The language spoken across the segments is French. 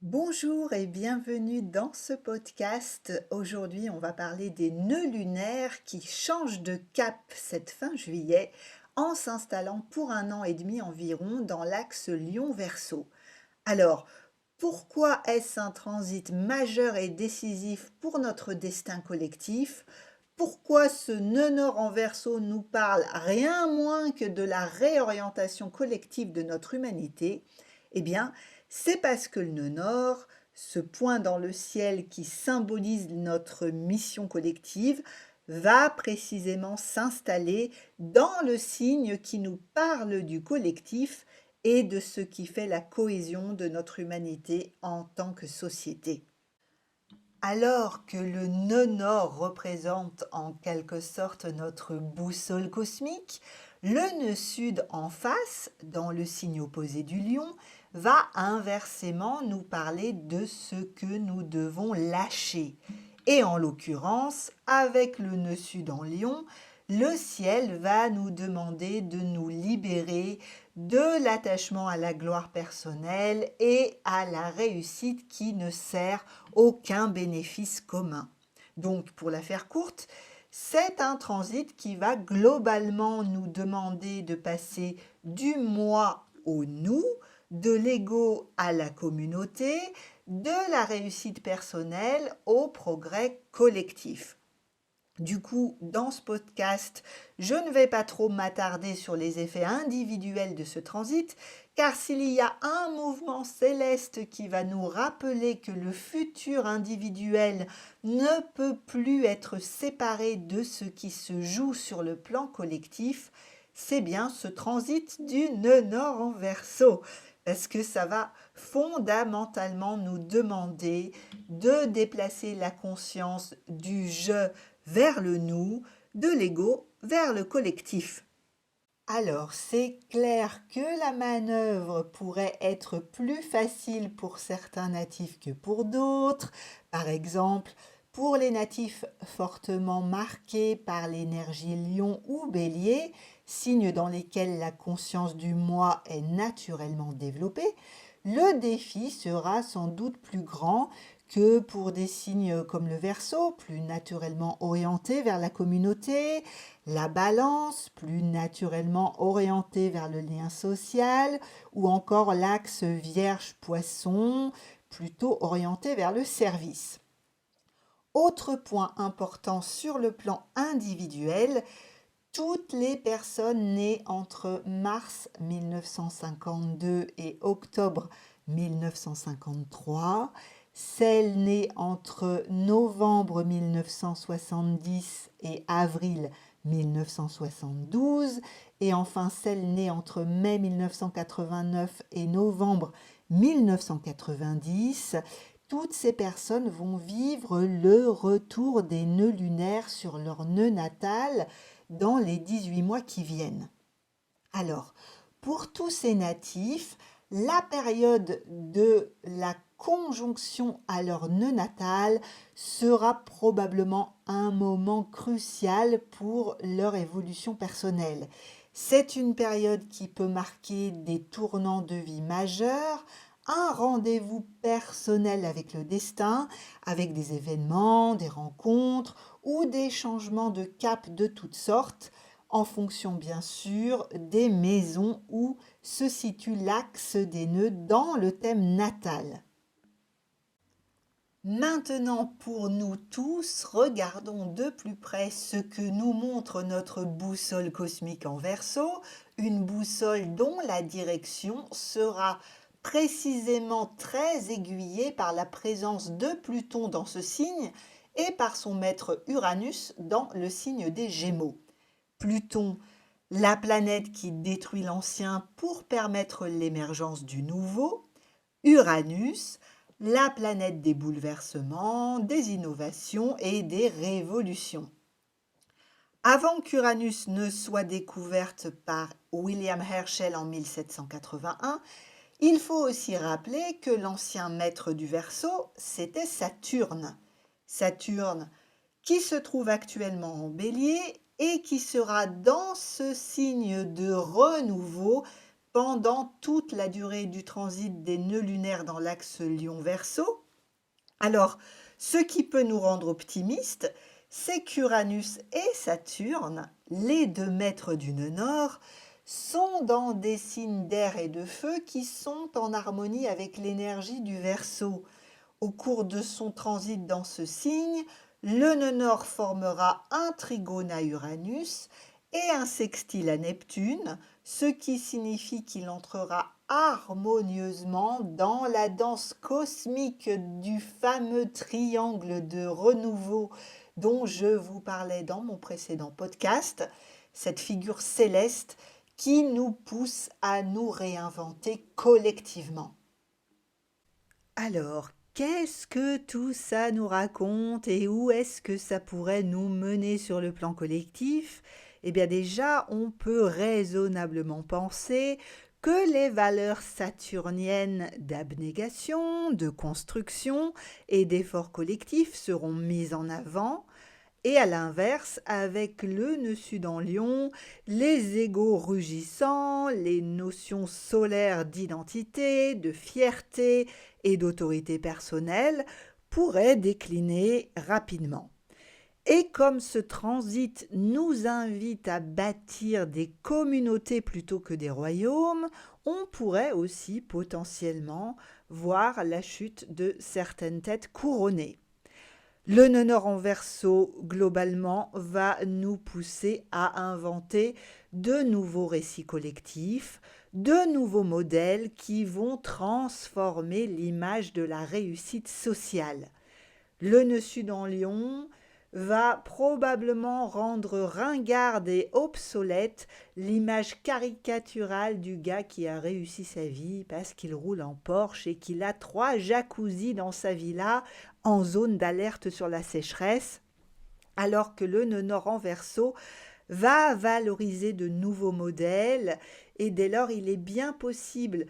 Bonjour et bienvenue dans ce podcast. Aujourd'hui, on va parler des nœuds lunaires qui changent de cap cette fin juillet en s'installant pour 1 an et demi environ dans l'axe Lion-Verseau. Alors, pourquoi est-ce un transit majeur et décisif pour notre destin collectif? Pourquoi ce nœud nord en Verseau nous parle rien moins que de la réorientation collective de notre humanité? Eh bien, c'est parce que le nœud nord, ce point dans le ciel qui symbolise notre mission collective, va précisément s'installer dans le signe qui nous parle du collectif et de ce qui fait la cohésion de notre humanité en tant que société. Alors que le nœud nord représente en quelque sorte notre boussole cosmique, le nœud sud en face, dans le signe opposé du lion, va inversement nous parler de ce que nous devons lâcher. Et en l'occurrence, avec le nœud sud en lion, le ciel va nous demander de nous libérer de l'attachement à la gloire personnelle et à la réussite qui ne sert aucun bénéfice commun. Donc, pour la faire courte, c'est un transit qui va globalement nous demander de passer du moi au nous, de l'ego à la communauté, de la réussite personnelle au progrès collectif. Du coup, dans ce podcast, je ne vais pas trop m'attarder sur les effets individuels de ce transit, car s'il y a un mouvement céleste qui va nous rappeler que le futur individuel ne peut plus être séparé de ce qui se joue sur le plan collectif, c'est bien ce transit du nœud nord en Verseau, parce que ça va fondamentalement nous demander de déplacer la conscience du je vers le nous, de l'ego vers le collectif. Alors, c'est clair que la manœuvre pourrait être plus facile pour certains natifs que pour d'autres. Par exemple, pour les natifs fortement marqués par l'énergie lion ou bélier, signes dans lesquels la conscience du moi est naturellement développée, le défi sera sans doute plus grand que pour des signes comme le Verseau, plus naturellement orientés vers la communauté, la Balance, plus naturellement orientée vers le lien social, ou encore l'axe Vierge-Poisson, plutôt orienté vers le service. Autre point important sur le plan individuel, toutes les personnes nées entre mars 1952 et octobre 1953, celles nées entre novembre 1970 et avril 1972, et enfin celles nées entre mai 1989 et novembre 1990, toutes ces personnes vont vivre le retour des nœuds lunaires sur leur nœud natal dans les 18 mois qui viennent. Alors, pour tous ces natifs, la période de la conjonction à leur nœud natal sera probablement un moment crucial pour leur évolution personnelle. C'est une période qui peut marquer des tournants de vie majeurs, un rendez-vous personnel avec le destin, avec des événements, des rencontres ou des changements de cap de toutes sortes, en fonction bien sûr des maisons où se situe l'axe des nœuds dans le thème natal. Maintenant, pour nous tous, regardons de plus près ce que nous montre notre boussole cosmique en Verseau, une boussole dont la direction sera précisément très aiguillée par la présence de Pluton dans ce signe et par son maître Uranus dans le signe des Gémeaux. Pluton, la planète qui détruit l'ancien pour permettre l'émergence du nouveau. Uranus, la planète des bouleversements, des innovations et des révolutions. Avant qu'Uranus ne soit découverte par William Herschel en 1781, il faut aussi rappeler que l'ancien maître du Verseau, c'était Saturne. Saturne qui se trouve actuellement en Bélier et qui sera dans ce signe de renouveau pendant toute la durée du transit des nœuds lunaires dans l'axe Lion-Verseau. Alors, ce qui peut nous rendre optimistes, c'est qu'Uranus et Saturne, les deux maîtres du nœud nord, sont dans des signes d'air et de feu qui sont en harmonie avec l'énergie du Verseau. Au cours de son transit dans ce signe, le nœud nord formera un trigone à Uranus et un sextile à Neptune, ce qui signifie qu'il entrera harmonieusement dans la danse cosmique du fameux triangle de renouveau dont je vous parlais dans mon précédent podcast, cette figure céleste qui nous pousse à nous réinventer collectivement. Alors, qu'est-ce que tout ça nous raconte et où est-ce que ça pourrait nous mener sur le plan collectif? Eh bien déjà, on peut raisonnablement penser que les valeurs saturniennes d'abnégation, de construction et d'effort collectif seront mises en avant. Et à l'inverse, avec le nœud sud en Lion, les égos rugissants, les notions solaires d'identité, de fierté et d'autorité personnelle pourraient décliner rapidement. Et comme ce transit nous invite à bâtir des communautés plutôt que des royaumes, on pourrait aussi potentiellement voir la chute de certaines têtes couronnées. Le nœud nord en Verseau, globalement, va nous pousser à inventer de nouveaux récits collectifs, de nouveaux modèles qui vont transformer l'image de la réussite sociale. Le nœud sud en Lion va probablement rendre ringarde et obsolète l'image caricaturale du gars qui a réussi sa vie parce qu'il roule en Porsche et qu'il a 3 jacuzzis dans sa villa en zone d'alerte sur la sécheresse, alors que le nœud nord en Verseau va valoriser de nouveaux modèles et dès lors il est bien possible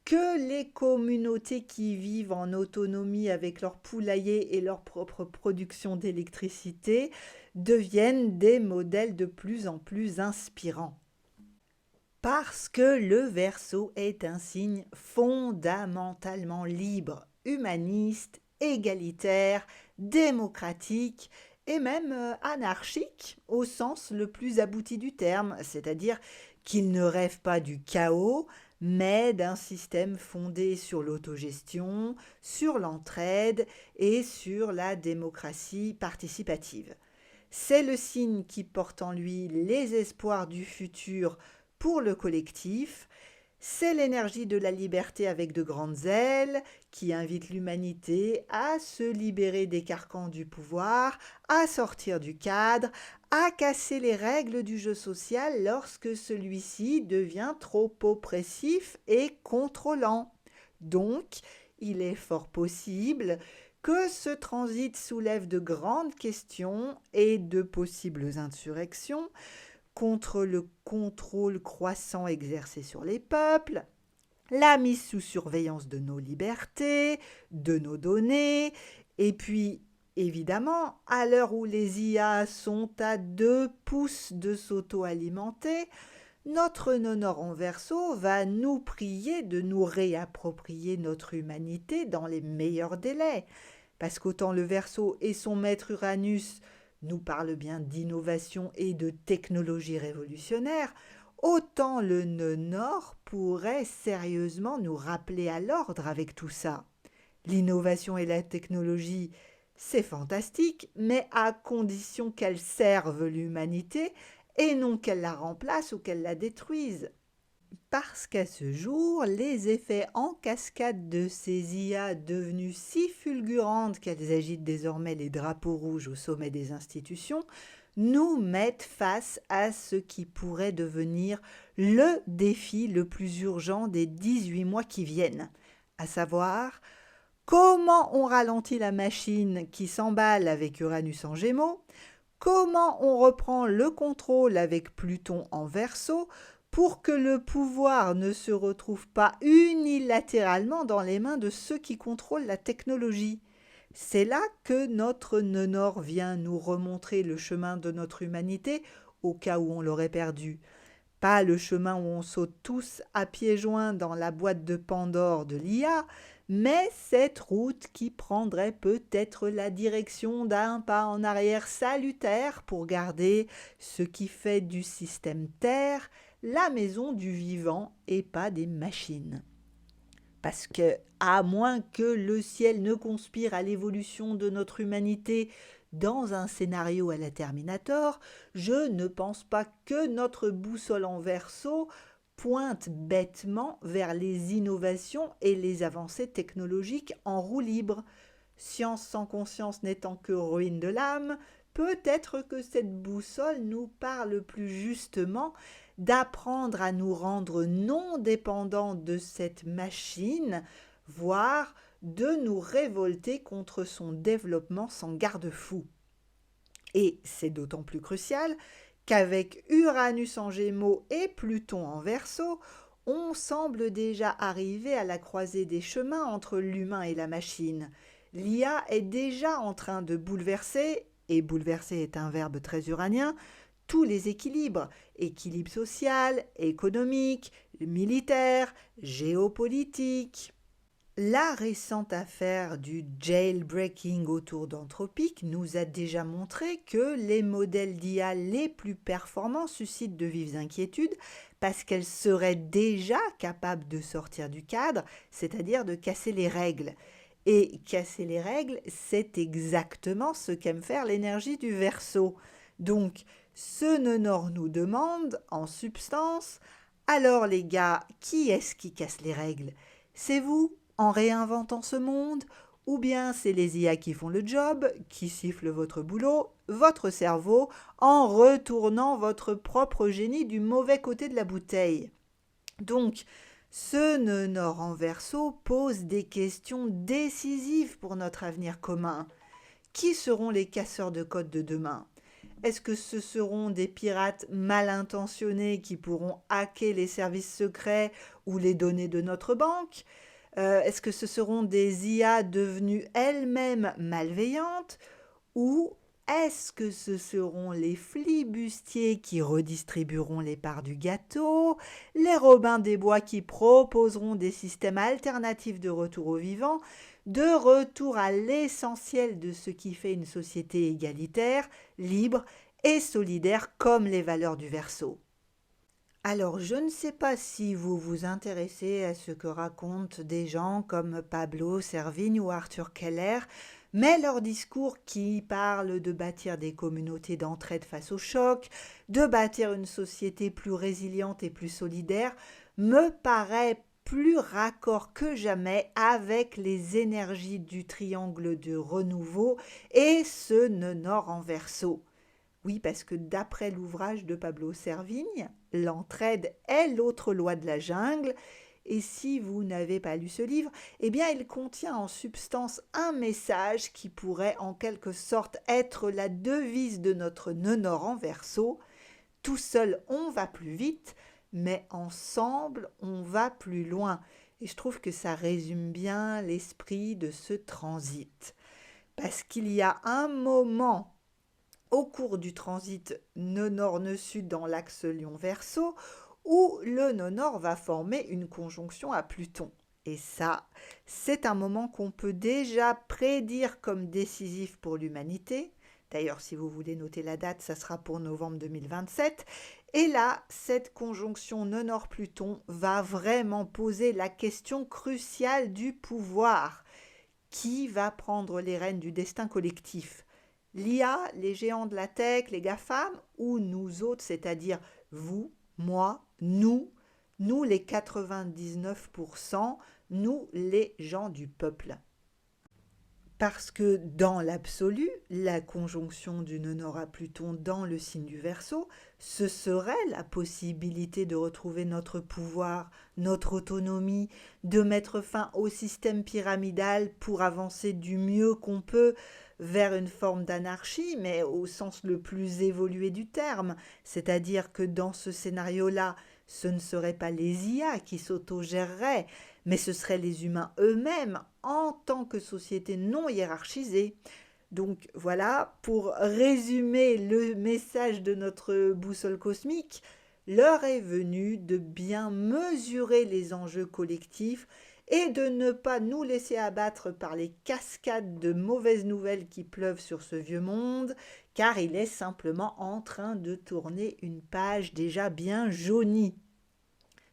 que les communautés qui vivent en autonomie avec leur poulailler et leur propre production d'électricité deviennent des modèles de plus en plus inspirants. Parce que le Verseau est un signe fondamentalement libre, humaniste, égalitaire, démocratique et même anarchique au sens le plus abouti du terme, c'est-à-dire qu'il ne rêve pas du chaos, mais d'un système fondé sur l'autogestion, sur l'entraide et sur la démocratie participative. C'est le signe qui porte en lui les espoirs du futur pour le collectif. C'est l'énergie de la liberté avec de grandes ailes qui invite l'humanité à se libérer des carcans du pouvoir, à sortir du cadre, à casser les règles du jeu social lorsque celui-ci devient trop oppressif et contrôlant. Donc, il est fort possible que ce transit soulève de grandes questions et de possibles insurrections contre le contrôle croissant exercé sur les peuples, la mise sous surveillance de nos libertés, de nos données, et puis évidemment, à l'heure où les IA sont à 2 pouces de s'auto-alimenter, notre nœud nord en Verseau va nous prier de nous réapproprier notre humanité dans les meilleurs délais. Parce qu'autant le Verseau et son maître Uranus nous parlent bien d'innovation et de technologie révolutionnaire, autant le nœud nord pourrait sérieusement nous rappeler à l'ordre avec tout ça. L'innovation et la technologie, c'est fantastique, mais à condition qu'elles servent l'humanité et non qu'elles la remplacent ou qu'elles la détruisent. Parce qu'à ce jour, les effets en cascade de ces IA devenues si fulgurantes qu'elles agitent désormais les drapeaux rouges au sommet des institutions, nous mettent face à ce qui pourrait devenir le défi le plus urgent des 18 mois qui viennent, à savoir comment on ralentit la machine qui s'emballe avec Uranus en Gémeaux, comment on reprend le contrôle avec Pluton en Verseau, pour que le pouvoir ne se retrouve pas unilatéralement dans les mains de ceux qui contrôlent la technologie. C'est là que notre nœud nord vient nous remontrer le chemin de notre humanité au cas où on l'aurait perdu. pas le chemin où on saute tous à pieds joints dans la boîte de Pandore de l'IA, mais cette route qui prendrait peut-être la direction d'un pas en arrière salutaire pour garder ce qui fait du système Terre la maison du vivant et pas des machines. Parce que, à moins que le ciel ne conspire à l'évolution de notre humanité dans un scénario à la Terminator, je ne pense pas que notre boussole en verso pointe bêtement vers les innovations et les avancées technologiques en roue libre. Science sans conscience n'étant que ruine de l'âme, peut-être que cette boussole nous parle plus justement d'apprendre à nous rendre non dépendants de cette machine, voire de nous révolter contre son développement sans garde-fou. Et c'est d'autant plus crucial qu'avec Uranus en Gémeaux et Pluton en Verseau, on semble déjà arriver à la croisée des chemins entre l'humain et la machine. L'IA est déjà en train de bouleverser, et bouleverser est un verbe très uranien, tous les équilibres, équilibre social, économique, militaire, géopolitique. La récente affaire du jailbreaking autour d'Anthropic nous a déjà montré que les modèles d'IA les plus performants suscitent de vives inquiétudes parce qu'elles seraient déjà capables de sortir du cadre, c'est-à-dire de casser les règles. Et casser les règles, c'est exactement ce qu'aime faire l'énergie du Verseau. Donc, ce Nonor nous demande, en substance, alors les gars, qui est-ce qui casse les règles? C'est vous, en réinventant ce monde, ou bien c'est les IA qui font le job, qui sifflent votre boulot, votre cerveau, en retournant votre propre génie du mauvais côté de la bouteille. Donc, ce Nonor en Verseau pose des questions décisives pour notre avenir commun. Qui seront les casseurs de code de demain? Est-ce que ce seront des pirates mal intentionnés qui pourront hacker les services secrets ou les données de notre banque? Est-ce que ce seront des IA devenues elles-mêmes malveillantes? Ou est-ce que ce seront les flibustiers qui redistribueront les parts du gâteau, les Robins des Bois qui proposeront des systèmes alternatifs de retour au vivant, de retour à l'essentiel de ce qui fait une société égalitaire, libre et solidaire comme les valeurs du Verseau? Alors, je ne sais pas si vous vous intéressez à ce que racontent des gens comme Pablo Servigne ou Arthur Keller, mais leur discours qui parle de bâtir des communautés d'entraide face au choc, de bâtir une société plus résiliente et plus solidaire, me paraît plus raccord que jamais avec les énergies du triangle de renouveau et ce nœud nord en Verseau. Oui, parce que d'après l'ouvrage de Pablo Servigne, l'entraide est l'autre loi de la jungle. Et si vous n'avez pas lu ce livre, eh bien il contient en substance un message qui pourrait en quelque sorte être la devise de notre nœud nord en Verseau. Tout seul, on va plus vite, mais ensemble, on va plus loin. Et je trouve que ça résume bien l'esprit de ce transit. Parce qu'il y a un moment au cours du transit nœud nord-nœud sud dans l'axe Lion-Verseau, où le nœud nord va former une conjonction à Pluton. Et ça, c'est un moment qu'on peut déjà prédire comme décisif pour l'humanité. D'ailleurs, si vous voulez noter la date, ça sera pour novembre 2027. Et là, cette conjonction nœud nord-Pluton va vraiment poser la question cruciale du pouvoir. Qui va prendre les rênes du destin collectif? L'IA, les géants de la tech, les GAFAM, ou nous autres, c'est-à-dire vous, moi, nous les 99%, nous les gens du peuple. Parce que dans l'absolu, la conjonction du nœud nord à Pluton dans le signe du Verseau, ce serait la possibilité de retrouver notre pouvoir, notre autonomie, de mettre fin au système pyramidal pour avancer du mieux qu'on peut vers une forme d'anarchie, mais au sens le plus évolué du terme. C'est-à-dire que dans ce scénario-là, ce ne seraient pas les IA qui s'autogéreraient, mais ce seraient les humains eux-mêmes en tant que société non hiérarchisée. Donc voilà, pour résumer le message de notre boussole cosmique, l'heure est venue de bien mesurer les enjeux collectifs et de ne pas nous laisser abattre par les cascades de mauvaises nouvelles qui pleuvent sur ce vieux monde, car il est simplement en train de tourner une page déjà bien jaunie.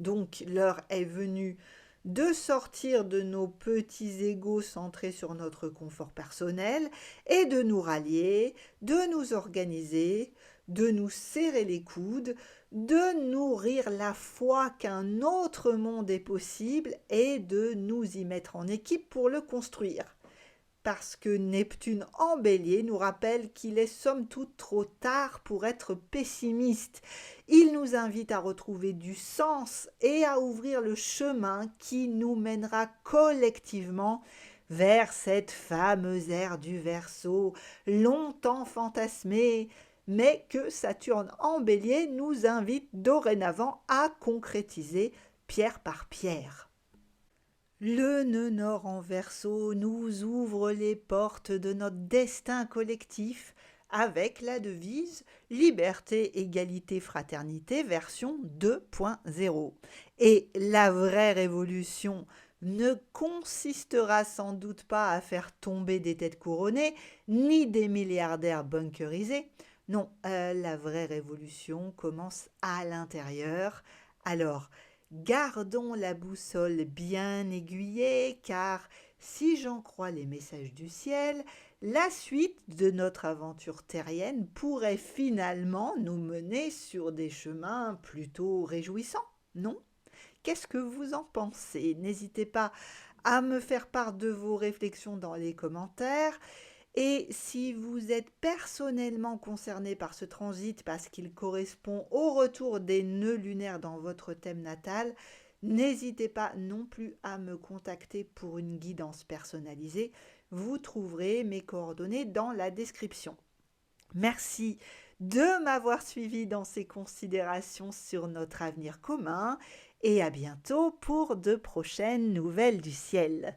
Donc l'heure est venue de sortir de nos petits égos centrés sur notre confort personnel et de nous rallier, de nous organiser, de nous serrer les coudes, de nourrir la foi qu'un autre monde est possible et de nous y mettre en équipe pour le construire. Parce que Neptune en bélier nous rappelle qu'il est somme toute trop tard pour être pessimiste. Il nous invite à retrouver du sens et à ouvrir le chemin qui nous mènera collectivement vers cette fameuse ère du Verseau, longtemps fantasmée, mais que Saturne en bélier nous invite dorénavant à concrétiser pierre par pierre. Le nœud nord en Verseau nous ouvre les portes de notre destin collectif avec la devise Liberté, égalité, fraternité version 2.0. Et la vraie révolution ne consistera sans doute pas à faire tomber des têtes couronnées ni des milliardaires bunkerisés. Non, la vraie révolution commence à l'intérieur. Alors, gardons la boussole bien aiguillée, car si j'en crois les messages du ciel, la suite de notre aventure terrienne pourrait finalement nous mener sur des chemins plutôt réjouissants, non ? Qu'est-ce que vous en pensez ? N'hésitez pas à me faire part de vos réflexions dans les commentaires. Et si vous êtes personnellement concerné par ce transit parce qu'il correspond au retour des nœuds lunaires dans votre thème natal, n'hésitez pas non plus à me contacter pour une guidance personnalisée. Vous trouverez mes coordonnées dans la description. Merci de m'avoir suivi dans ces considérations sur notre avenir commun et à bientôt pour de prochaines nouvelles du ciel.